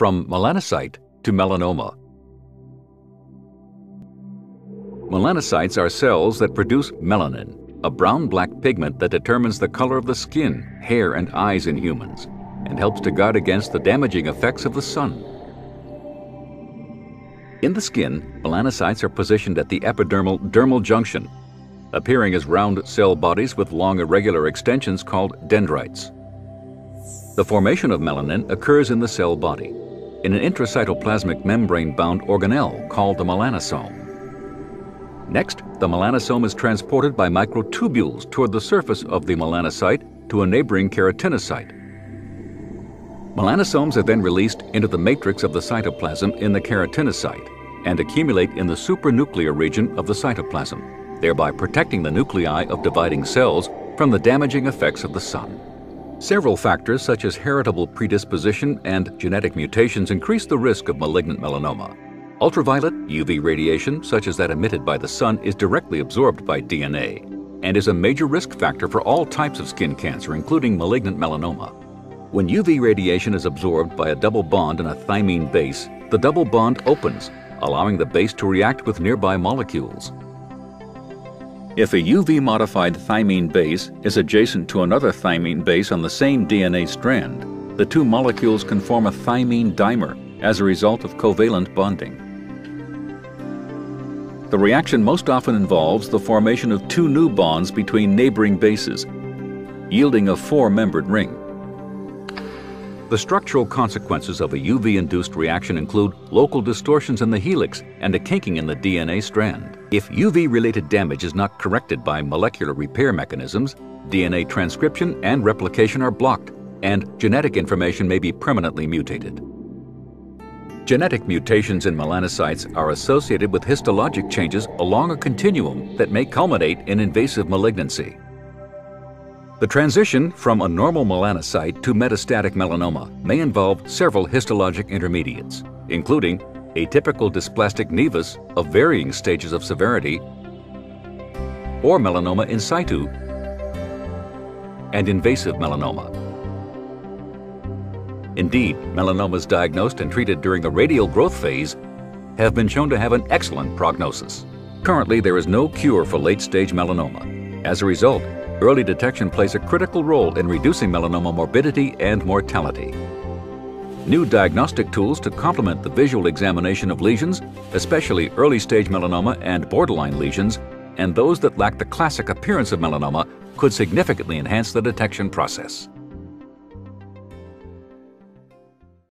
From melanocyte to melanoma. Melanocytes are cells that produce melanin, a brown-black pigment that determines the color of the skin, hair, and eyes in humans, and helps to guard against the damaging effects of the sun. In the skin, melanocytes are positioned at the epidermal-dermal junction, appearing as round cell bodies with long irregular extensions called dendrites. The formation of melanin occurs in the cell body, in an intracytoplasmic membrane-bound organelle called the melanosome. Next, the melanosome is transported by microtubules toward the surface of the melanocyte to a neighboring keratinocyte. Melanosomes are then released into the matrix of the cytoplasm in the keratinocyte and accumulate in the supranuclear region of the cytoplasm, thereby protecting the nuclei of dividing cells from the damaging effects of the sun. Several factors such as heritable predisposition and genetic mutations increase the risk of malignant melanoma. Ultraviolet UV radiation, such as that emitted by the sun, is directly absorbed by DNA and is a major risk factor for all types of skin cancer, including malignant melanoma. When UV radiation is absorbed by a double bond in a thymine base, the double bond opens, allowing the base to react with nearby molecules. If a UV-modified thymine base is adjacent to another thymine base on the same DNA strand, the two molecules can form a thymine dimer as a result of covalent bonding. The reaction most often involves the formation of two new bonds between neighboring bases, yielding a four-membered ring. The structural consequences of a UV-induced reaction include local distortions in the helix and a kinking in the DNA strand. If UV-related damage is not corrected by molecular repair mechanisms, DNA transcription and replication are blocked, and genetic information may be permanently mutated. Genetic mutations in melanocytes are associated with histologic changes along a continuum that may culminate in invasive malignancy. The transition from a normal melanocyte to metastatic melanoma may involve several histologic intermediates, including atypical dysplastic nevus of varying stages of severity, or melanoma in situ, and invasive melanoma. Indeed, melanomas diagnosed and treated during the radial growth phase have been shown to have an excellent prognosis. Currently, there is no cure for late-stage melanoma. As a result, early detection plays a critical role in reducing melanoma morbidity and mortality. New diagnostic tools to complement the visual examination of lesions, especially early-stage melanoma and borderline lesions, and those that lack the classic appearance of melanoma, could significantly enhance the detection process.